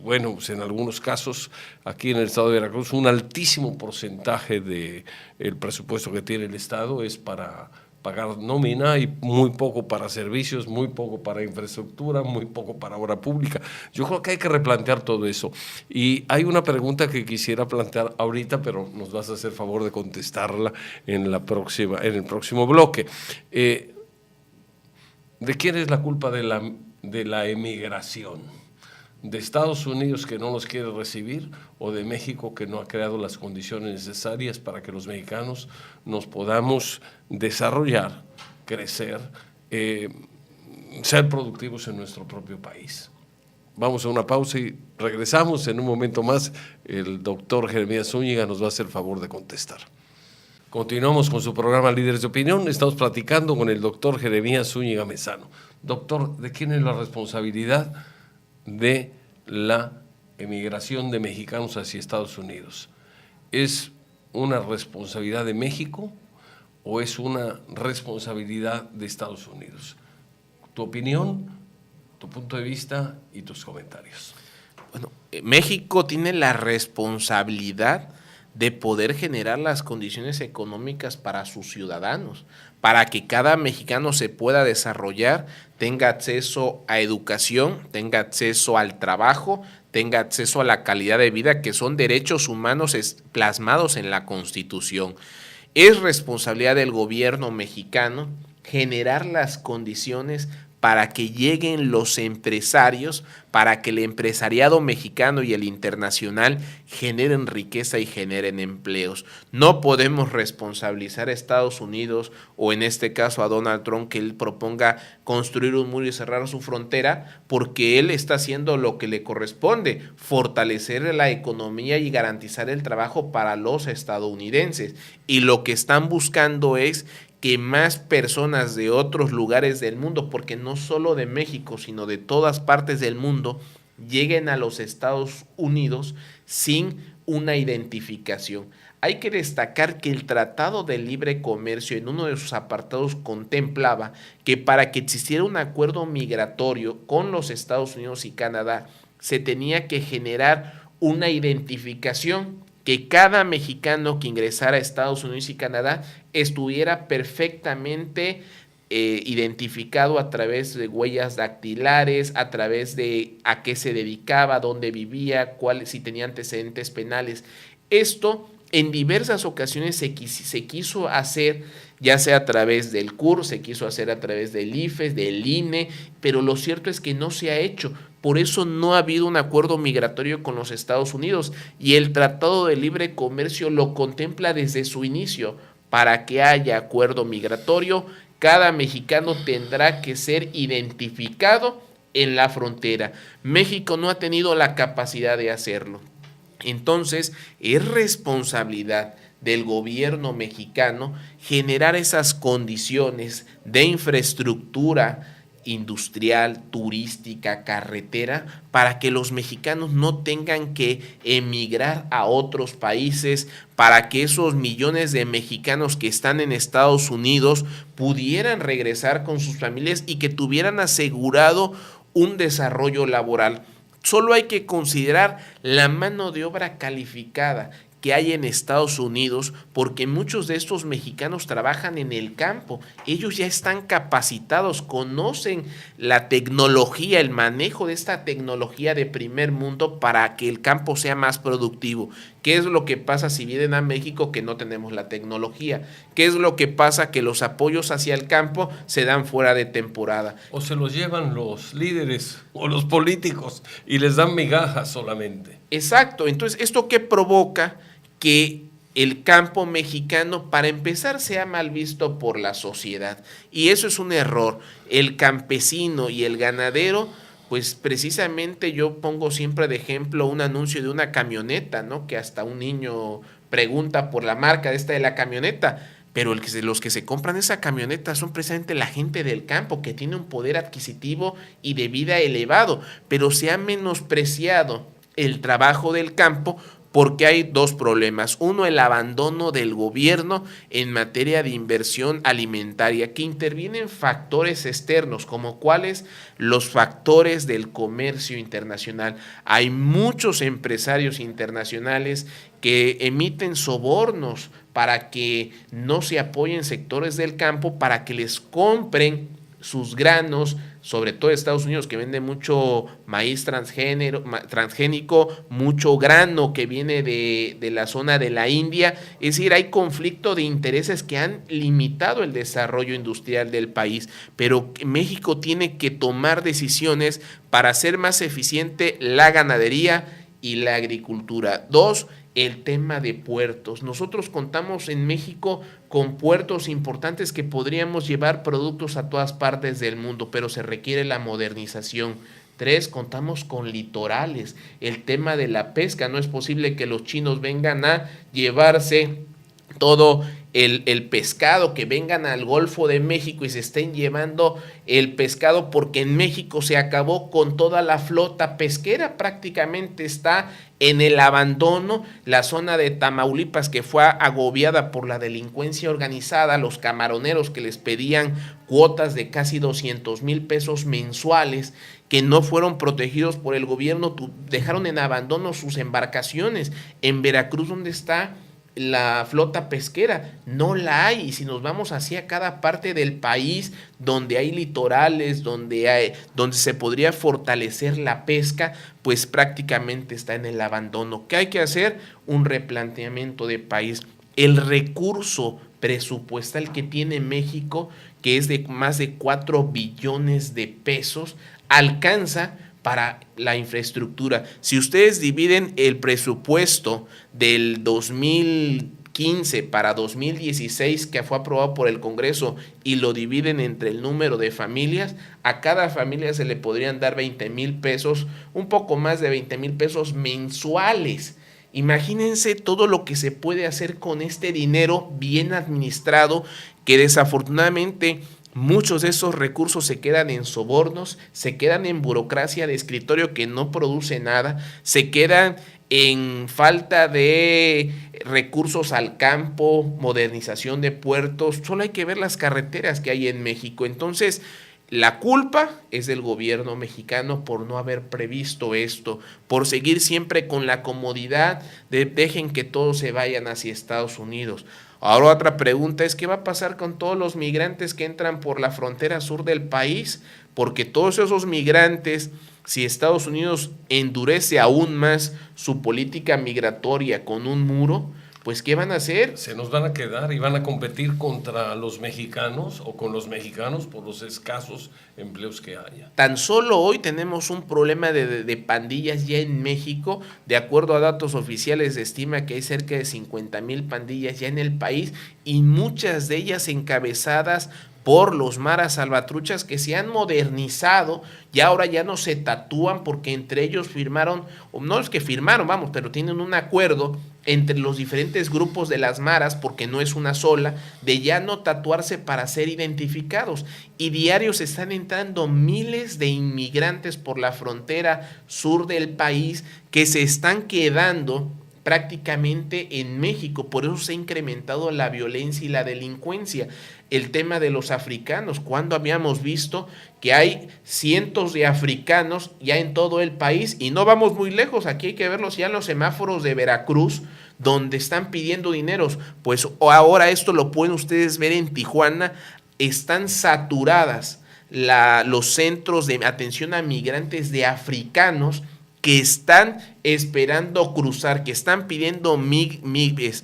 bueno, pues en algunos casos, aquí en el estado de Veracruz, un altísimo porcentaje del presupuesto que tiene el estado es para pagar nómina y muy poco para servicios, muy poco para infraestructura, muy poco para obra pública. Yo creo que hay que replantear todo eso. Y hay una pregunta que quisiera plantear ahorita, pero nos vas a hacer favor de contestarla en el próximo bloque. ¿De quién es la culpa de la emigración? ¿De Estados Unidos que no los quiere recibir o de México que no ha creado las condiciones necesarias para que los mexicanos nos podamos desarrollar, crecer, ser productivos en nuestro propio país? Vamos a una pausa y regresamos en un momento más. El doctor Jeremías Zúñiga nos va a hacer favor de contestar. Continuamos con su programa Líderes de Opinión. Estamos platicando con el doctor Jeremías Zúñiga Mezano. Doctor, ¿de quién es la responsabilidad de la emigración de mexicanos hacia Estados Unidos? ¿Es una responsabilidad de México o es una responsabilidad de Estados Unidos? Tu opinión, tu punto de vista y tus comentarios. Bueno, México tiene la responsabilidad de poder generar las condiciones económicas para sus ciudadanos, para que cada mexicano se pueda desarrollar, tenga acceso a educación, tenga acceso al trabajo, tenga acceso a la calidad de vida, que son derechos humanos plasmados en la Constitución. Es responsabilidad del gobierno mexicano generar las condiciones para que lleguen los empresarios, para que el empresariado mexicano y el internacional generen riqueza y generen empleos. No podemos responsabilizar a Estados Unidos o en este caso a Donald Trump que él proponga construir un muro y cerrar su frontera, porque él está haciendo lo que le corresponde, fortalecer la economía y garantizar el trabajo para los estadounidenses. Y lo que están buscando es que más personas de otros lugares del mundo, porque no solo de México, sino de todas partes del mundo, lleguen a los Estados Unidos sin una identificación. Hay que destacar que el Tratado de Libre Comercio en uno de sus apartados contemplaba que para que existiera un acuerdo migratorio con los Estados Unidos y Canadá, se tenía que generar una identificación, que cada mexicano que ingresara a Estados Unidos y Canadá estuviera perfectamente identificado a través de huellas dactilares, a través de a qué se dedicaba, dónde vivía, si tenía antecedentes penales. Esto en diversas ocasiones se quiso hacer, ya sea a través del CUR, se quiso hacer a través del IFES, del INE, pero lo cierto es que no se ha hecho. Por eso no ha habido un acuerdo migratorio con los Estados Unidos y el Tratado de Libre Comercio lo contempla desde su inicio. Para que haya acuerdo migratorio, cada mexicano tendrá que ser identificado en la frontera. México no ha tenido la capacidad de hacerlo. Entonces, es responsabilidad del gobierno mexicano generar esas condiciones de infraestructura industrial, turística, carretera, para que los mexicanos no tengan que emigrar a otros países, para que esos millones de mexicanos que están en Estados Unidos pudieran regresar con sus familias y que tuvieran asegurado un desarrollo laboral. Solo hay que considerar la mano de obra calificada que hay en Estados Unidos, porque muchos de estos mexicanos trabajan en el campo. Ellos ya están capacitados, conocen la tecnología, el manejo de esta tecnología de primer mundo para que el campo sea más productivo. ¿Qué es lo que pasa si vienen a México que no tenemos la tecnología? ¿Qué es lo que pasa que los apoyos hacia el campo se dan fuera de temporada? O se los llevan los líderes o los políticos y les dan migajas solamente. Exacto. Entonces, ¿esto qué provoca? Que el campo mexicano, para empezar, sea mal visto por la sociedad. Y eso es un error. El campesino y el ganadero, pues precisamente yo pongo siempre de ejemplo un anuncio de una camioneta, ¿no? Que hasta un niño pregunta por la marca de la camioneta. Pero los que se compran esa camioneta son precisamente la gente del campo, que tiene un poder adquisitivo y de vida elevado. Pero se ha menospreciado el trabajo del campo, porque hay dos problemas. Uno, el abandono del gobierno en materia de inversión alimentaria, que intervienen factores externos, como cuáles, los factores del comercio internacional. Hay muchos empresarios internacionales que emiten sobornos para que no se apoyen sectores del campo, para que les compren sus granos, sobre todo Estados Unidos, que vende mucho maíz transgénico, mucho grano que viene de la zona de la India. Es decir, hay conflicto de intereses que han limitado el desarrollo industrial del país, pero México tiene que tomar decisiones para hacer más eficiente la ganadería y la agricultura. Dos, el tema de puertos. Nosotros contamos en México con puertos importantes que podríamos llevar productos a todas partes del mundo, pero se requiere la modernización. Tres, contamos con litorales. El tema de la pesca, no es posible que los chinos vengan a llevarse todo el pescado, que vengan al Golfo de México y se estén llevando el pescado, porque en México se acabó con toda la flota pesquera, prácticamente está en el abandono. La zona de Tamaulipas, que fue agobiada por la delincuencia organizada, los camaroneros que les pedían cuotas de casi 200,000 pesos mensuales, que no fueron protegidos por el gobierno, dejaron en abandono sus embarcaciones. En Veracruz, ¿dónde está la flota pesquera? No la hay. Y si nos vamos hacia cada parte del país donde hay litorales, donde se podría fortalecer la pesca, pues prácticamente está en el abandono. ¿Qué hay que hacer? Un replanteamiento de país. El recurso presupuestal que tiene México, que es de más de 4 billones de pesos, alcanza para la infraestructura. Si ustedes dividen el presupuesto del 2015 para 2016, que fue aprobado por el Congreso, y lo dividen entre el número de familias, a cada familia se le podrían dar 20,000 pesos, un poco más de 20,000 pesos mensuales. Imagínense todo lo que se puede hacer con este dinero bien administrado, que desafortunadamente muchos de esos recursos se quedan en sobornos, se quedan en burocracia de escritorio que no produce nada, se quedan en falta de recursos al campo, modernización de puertos. Solo hay que ver las carreteras que hay en México. Entonces, la culpa es del gobierno mexicano por no haber previsto esto, por seguir siempre con la comodidad de dejen que todos se vayan hacia Estados Unidos. Ahora otra pregunta es, ¿qué va a pasar con todos los migrantes que entran por la frontera sur del país? Porque todos esos migrantes, si Estados Unidos endurece aún más su política migratoria con un muro, pues ¿qué van a hacer? Se nos van a quedar y van a competir contra los mexicanos o con los mexicanos por los escasos empleos que haya. Tan solo hoy tenemos un problema de pandillas ya en México. De acuerdo a datos oficiales, se estima que hay cerca de 50,000 pandillas ya en el país, y muchas de ellas encabezadas por los maras salvatruchas, que se han modernizado y ahora ya no se tatúan, porque entre ellos firmaron, o no es que firmaron, vamos, pero tienen un acuerdo entre los diferentes grupos de las maras, porque no es una sola, de ya no tatuarse para ser identificados. Y diarios están entrando miles de inmigrantes por la frontera sur del país, que se están quedando prácticamente en México. Por eso se ha incrementado la violencia y la delincuencia. El tema de los africanos, cuando habíamos visto que hay cientos de africanos ya en todo el país, y no vamos muy lejos, aquí hay que verlos ya en los semáforos de Veracruz, donde están pidiendo dineros. Pues ahora esto lo pueden ustedes ver en Tijuana, están saturadas los centros de atención a migrantes de africanos que están esperando cruzar, que están pidiendo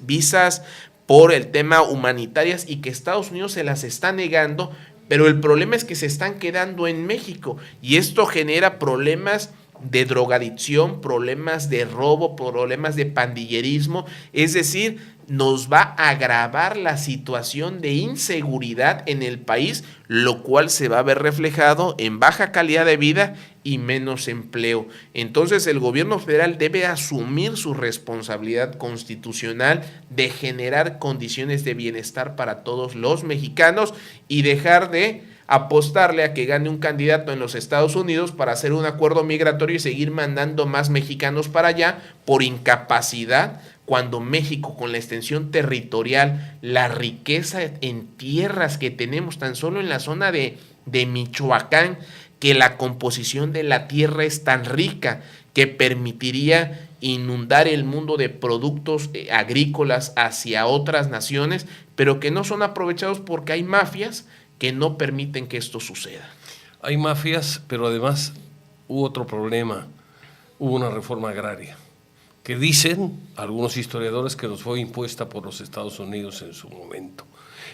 visas por el tema humanitarias, y que Estados Unidos se las está negando, pero el problema es que se están quedando en México, y esto genera problemas de drogadicción, problemas de robo, problemas de pandillerismo. Es decir, nos va a agravar la situación de inseguridad en el país, lo cual se va a ver reflejado en baja calidad de vida y menos empleo. Entonces el gobierno federal debe asumir su responsabilidad constitucional de generar condiciones de bienestar para todos los mexicanos y dejar de apostarle a que gane un candidato en los Estados Unidos para hacer un acuerdo migratorio y seguir mandando más mexicanos para allá por incapacidad, cuando México, con la extensión territorial, la riqueza en tierras que tenemos tan solo en la zona de Michoacán, que la composición de la tierra es tan rica que permitiría inundar el mundo de productos agrícolas hacia otras naciones, pero que no son aprovechados porque hay mafias que no permiten que esto suceda. Hay mafias, pero además hubo otro problema, hubo una reforma agraria, que dicen algunos historiadores que nos fue impuesta por los Estados Unidos en su momento.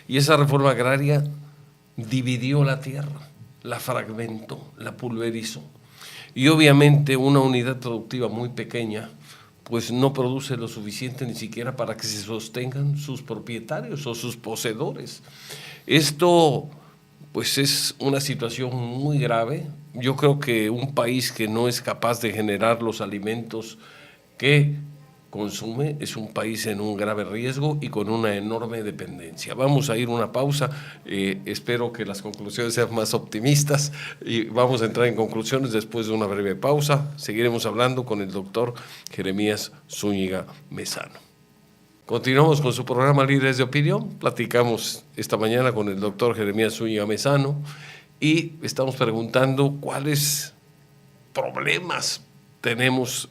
Y esa reforma agraria dividió la tierra, la fragmentó, la pulverizó. Y obviamente una unidad productiva muy pequeña pues no produce lo suficiente ni siquiera para que se sostengan sus propietarios o sus poseedores. Esto pues es una situación muy grave. Yo creo que un país que no es capaz de generar los alimentos que consume es un país en un grave riesgo y con una enorme dependencia. Vamos a ir a una pausa, espero que las conclusiones sean más optimistas y vamos a entrar en conclusiones después de una breve pausa. Seguiremos hablando con el doctor Jeremías Zúñiga Mezano. Continuamos con su programa Líderes de Opinión. Platicamos esta mañana con el doctor Jeremías Zúñiga Mezano y estamos preguntando cuáles problemas tenemos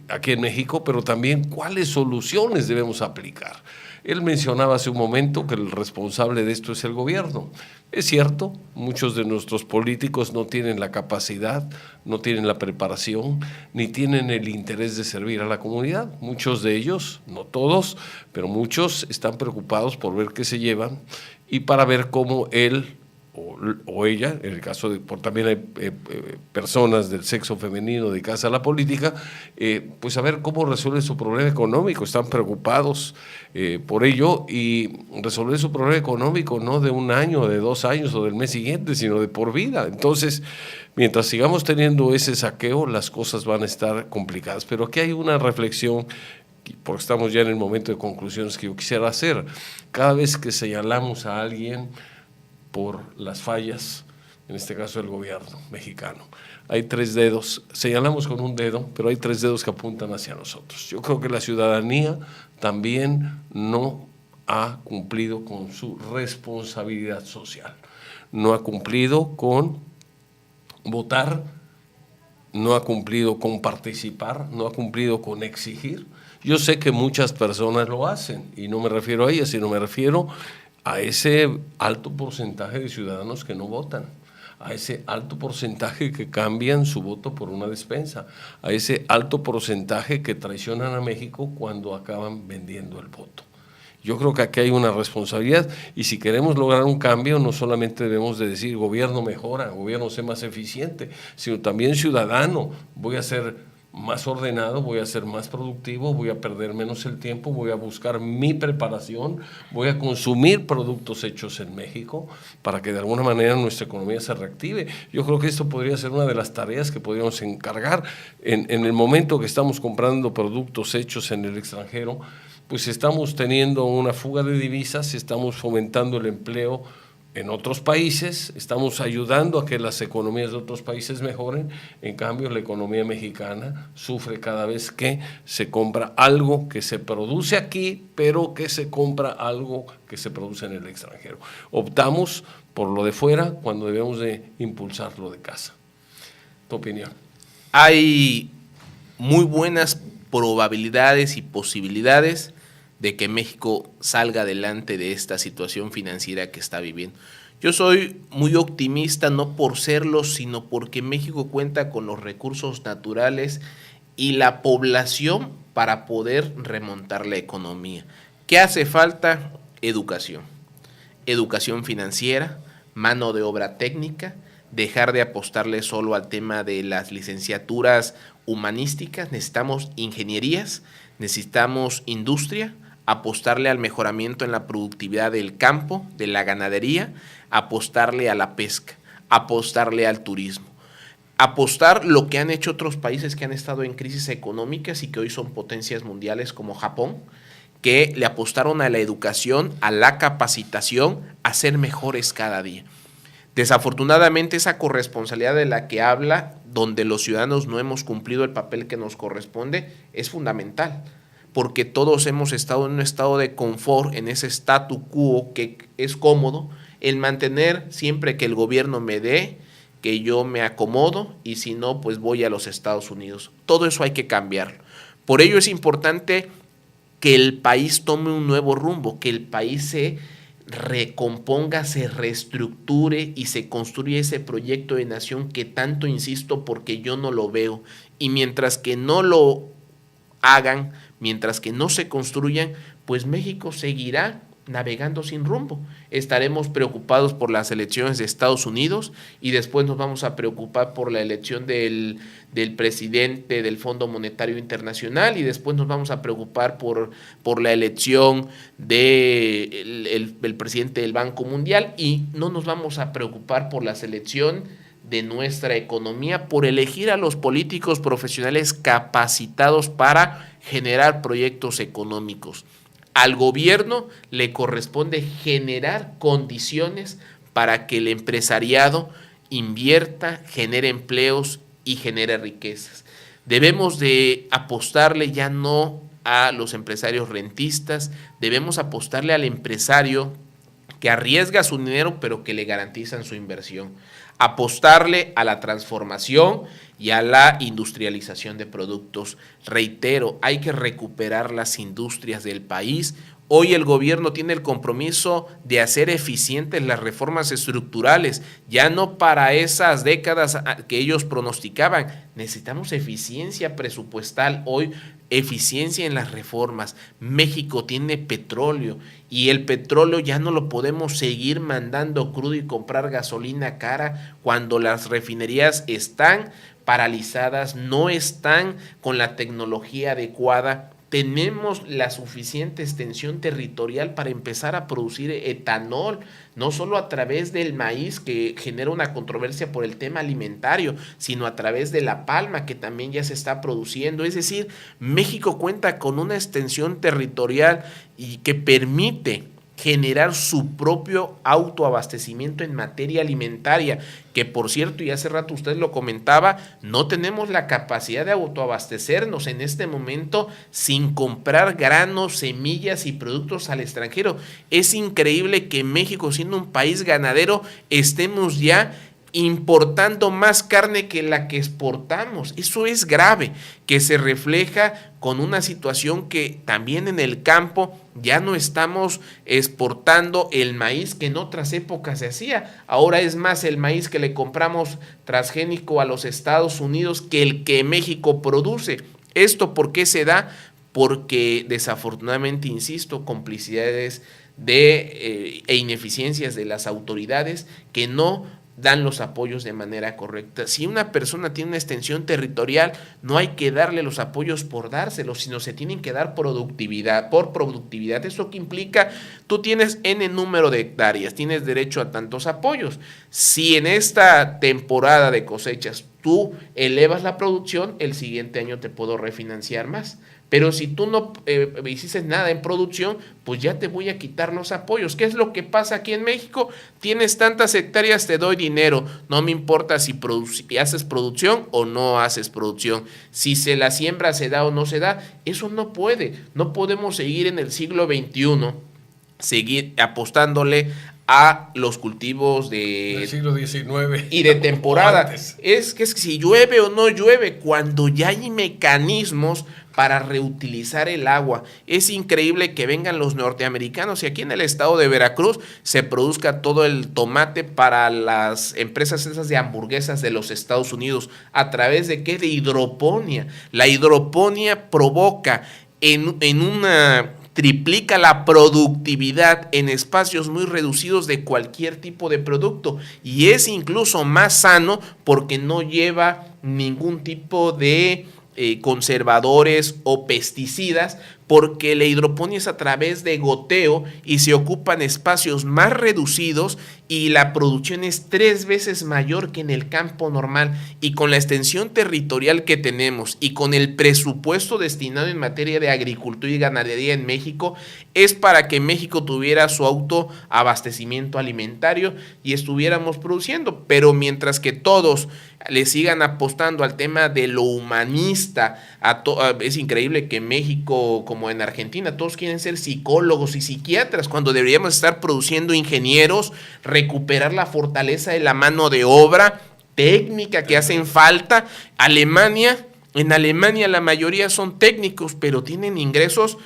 aquí en México, pero también cuáles soluciones debemos aplicar. Él mencionaba hace un momento que el responsable de esto es el gobierno. Es cierto, muchos de nuestros políticos no tienen la capacidad, no tienen la preparación, ni tienen el interés de servir a la comunidad. Muchos de ellos, no todos, pero muchos están preocupados por ver qué se llevan y para ver cómo él o ella, en el caso de, también hay personas del sexo femenino dedicadas a la política, pues a ver cómo resuelve su problema económico. Están preocupados por ello y resolver su problema económico no de un año, de 2 años o del mes siguiente, sino de por vida. Entonces, mientras sigamos teniendo ese saqueo, las cosas van a estar complicadas. Pero aquí hay una reflexión, porque estamos ya en el momento de conclusiones que yo quisiera hacer. Cada vez que señalamos a alguien por las fallas, en este caso el gobierno mexicano, hay 3 dedos, señalamos con un dedo, pero hay 3 dedos que apuntan hacia nosotros. Yo creo que la ciudadanía también no ha cumplido con su responsabilidad social, no ha cumplido con votar, no ha cumplido con participar, no ha cumplido con exigir. Yo sé que muchas personas lo hacen, y no me refiero a ellas, sino me refiero a ese alto porcentaje de ciudadanos que no votan, a ese alto porcentaje que cambian su voto por una despensa, a ese alto porcentaje que traicionan a México cuando acaban vendiendo el voto. Yo creo que aquí hay una responsabilidad y si queremos lograr un cambio no solamente debemos de decir gobierno mejora, gobierno sea más eficiente, sino también ciudadano, voy a ser más ordenado, voy a ser más productivo, voy a perder menos el tiempo, voy a buscar mi preparación, voy a consumir productos hechos en México para que de alguna manera nuestra economía se reactive. Yo creo que esto podría ser una de las tareas que podríamos encargar en el momento que estamos comprando productos hechos en el extranjero, pues estamos teniendo una fuga de divisas, estamos fomentando el empleo en otros países, estamos ayudando a que las economías de otros países mejoren. En cambio, la economía mexicana sufre cada vez que se compra algo que se produce aquí, pero que se compra algo que se produce en el extranjero. Optamos por lo de fuera cuando debemos de impulsar lo de casa. ¿Tu opinión? Hay muy buenas probabilidades y posibilidades de que México salga adelante de esta situación financiera que está viviendo. Yo soy muy optimista, no por serlo, sino porque México cuenta con los recursos naturales y la población para poder remontar la economía. ¿Qué hace falta? Educación. Educación financiera, mano de obra técnica, dejar de apostarle solo al tema de las licenciaturas humanísticas. Necesitamos ingenierías, necesitamos industria, apostarle al mejoramiento en la productividad del campo, de la ganadería, apostarle a la pesca, apostarle al turismo. Apostar lo que han hecho otros países que han estado en crisis económicas y que hoy son potencias mundiales como Japón, que le apostaron a la educación, a la capacitación, a ser mejores cada día. Desafortunadamente esa corresponsabilidad de la que habla, donde los ciudadanos no hemos cumplido el papel que nos corresponde, es fundamental, porque todos hemos estado en un estado de confort, en ese statu quo que es cómodo, el mantener siempre que el gobierno me dé, que yo me acomodo y si no, pues voy a los Estados Unidos. Todo eso hay que cambiarlo. Por ello es importante que el país tome un nuevo rumbo, que el país se recomponga, se reestructure y se construya ese proyecto de nación que tanto insisto porque yo no lo veo. Y mientras que no lo hagan, mientras que no se construyan, pues México seguirá navegando sin rumbo. Estaremos preocupados por las elecciones de Estados Unidos y después nos vamos a preocupar por la elección del presidente del Fondo Monetario Internacional y después nos vamos a preocupar por la elección del presidente del Banco Mundial y no nos vamos a preocupar por la selección de nuestra economía, por elegir a los políticos profesionales capacitados para generar proyectos económicos. Al gobierno le corresponde generar condiciones para que el empresariado invierta, genere empleos y genere riquezas. Debemos de apostarle ya no a los empresarios rentistas, debemos apostarle al empresario que arriesga su dinero pero que le garantizan su inversión. Apostarle a la transformación y a la industrialización de productos. Reitero, hay que recuperar las industrias del país. Hoy el gobierno tiene el compromiso de hacer eficientes las reformas estructurales, ya no para esas décadas que ellos pronosticaban. Necesitamos eficiencia presupuestal hoy, eficiencia en las reformas. México tiene petróleo y el petróleo ya no lo podemos seguir mandando crudo y comprar gasolina cara cuando las refinerías están paralizadas, no están con la tecnología adecuada. Tenemos la suficiente extensión territorial para empezar a producir etanol, no solo a través del maíz, que genera una controversia por el tema alimentario, sino a través de la palma, que también ya se está produciendo. Es decir, México cuenta con una extensión territorial y que permite generar su propio autoabastecimiento en materia alimentaria, que por cierto, y hace rato usted lo comentaba, no tenemos la capacidad de autoabastecernos en este momento sin comprar granos, semillas y productos al extranjero. Es increíble que México, siendo un país ganadero, estemos ya importando más carne que la que exportamos. Eso es grave, que se refleja con una situación que también en el campo ya no estamos exportando el maíz que en otras épocas se hacía. Ahora es más el maíz que le compramos transgénico a los Estados Unidos que el que México produce. ¿Esto por qué se da? Porque desafortunadamente, insisto, complicidades e ineficiencias de las autoridades que no dan los apoyos de manera correcta. Si una persona tiene una extensión territorial, no hay que darle los apoyos por dárselos, sino se tienen que dar productividad, por productividad. ¿Eso qué implica? Tú tienes N número de hectáreas, tienes derecho a tantos apoyos. Si en esta temporada de cosechas tú elevas la producción, el siguiente año te puedo refinanciar más. Pero si tú no hiciste nada en producción, pues ya te voy a quitar los apoyos. ¿Qué es lo que pasa aquí en México? Tienes tantas hectáreas, te doy dinero. No me importa si haces producción o no haces producción. Si se la siembra se da o no se da. Eso no puede. No podemos seguir en el siglo XXI, seguir apostándole a los cultivos del siglo XIX y de temporada. Es que si llueve o no llueve, cuando ya hay mecanismos para reutilizar el agua. Es increíble que vengan los norteamericanos y aquí en el estado de Veracruz se produzca todo el tomate para las empresas esas de hamburguesas de los Estados Unidos. ¿A través de qué? De hidroponía. La hidroponía provoca triplica la productividad en espacios muy reducidos de cualquier tipo de producto y es incluso más sano porque no lleva ningún tipo de conservadores o pesticidas porque la hidroponía es a través de goteo y se ocupan espacios más reducidos y la producción es 3 veces mayor que en el campo normal, y con la extensión territorial que tenemos y con el presupuesto destinado en materia de agricultura y ganadería en México, es para que México tuviera su autoabastecimiento alimentario y estuviéramos produciendo. Pero mientras que todos le sigan apostando al tema de lo humanista, es increíble que en México, como en Argentina, todos quieren ser psicólogos y psiquiatras, cuando deberíamos estar produciendo ingenieros, recuperar la fortaleza de la mano de obra técnica que hacen falta. En Alemania la mayoría son técnicos, pero tienen ingresos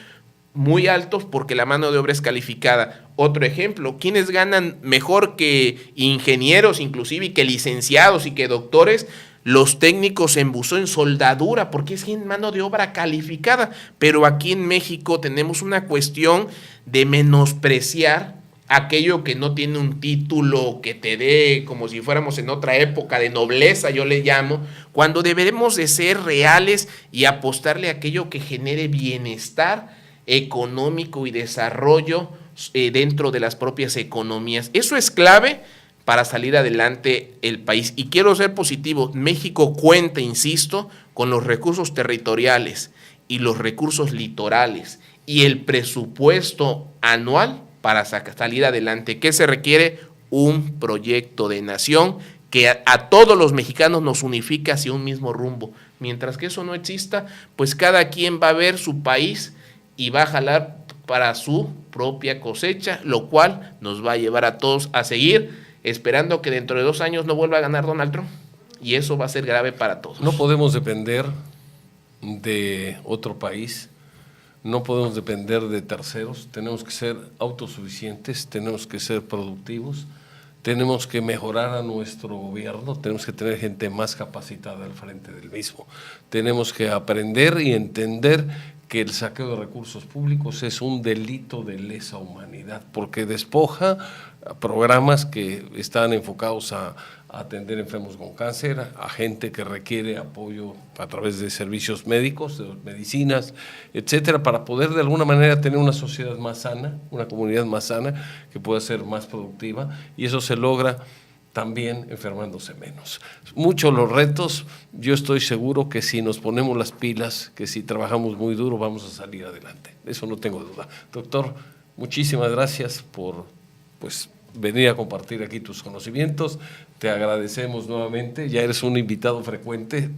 muy altos porque la mano de obra es calificada. Otro ejemplo, ¿quiénes ganan mejor que ingenieros inclusive y que licenciados y que doctores? Los técnicos en buzón, en soldadura, porque es mano de obra calificada. Pero aquí en México tenemos una cuestión de menospreciar aquello que no tiene un título que te dé, como si fuéramos en otra época de nobleza, yo le llamo, cuando deberemos de ser reales y apostarle a aquello que genere bienestar económico y desarrollo dentro de las propias economías. Eso es clave para salir adelante el país. Y quiero ser positivo, México cuenta, insisto, con los recursos territoriales y los recursos litorales y el presupuesto anual para salir adelante. ¿Qué se requiere? Un proyecto de nación que a todos los mexicanos nos unifique hacia un mismo rumbo. Mientras que eso no exista, pues cada quien va a ver su país y va a jalar para su propia cosecha, lo cual nos va a llevar a todos a seguir esperando que dentro de 2 años no vuelva a ganar Donald Trump. Y eso va a ser grave para todos. No podemos depender de otro país, no podemos depender de terceros, tenemos que ser autosuficientes, tenemos que ser productivos, tenemos que mejorar a nuestro gobierno, tenemos que tener gente más capacitada al frente del mismo, tenemos que aprender y entender que el saqueo de recursos públicos es un delito de lesa humanidad, porque despoja programas que están enfocados a atender enfermos con cáncer, a gente que requiere apoyo a través de servicios médicos, de medicinas, etcétera, para poder de alguna manera tener una sociedad más sana, una comunidad más sana, que pueda ser más productiva, y eso se logra también enfermándose menos. Muchos los retos, yo estoy seguro que si nos ponemos las pilas, que si trabajamos muy duro, vamos a salir adelante. Eso no tengo duda. Doctor, muchísimas gracias por venir a compartir aquí tus conocimientos. Te agradecemos nuevamente. Ya eres un invitado frecuente.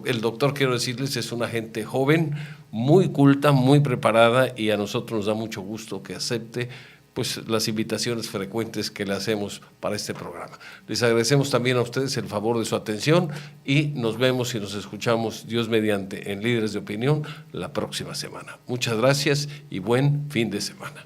El doctor, quiero decirles, es una gente joven, muy culta, muy preparada, y a nosotros nos da mucho gusto que acepte las invitaciones frecuentes que le hacemos para este programa. Les agradecemos también a ustedes el favor de su atención y nos vemos y nos escuchamos, Dios mediante, en Líderes de Opinión la próxima semana. Muchas gracias y buen fin de semana.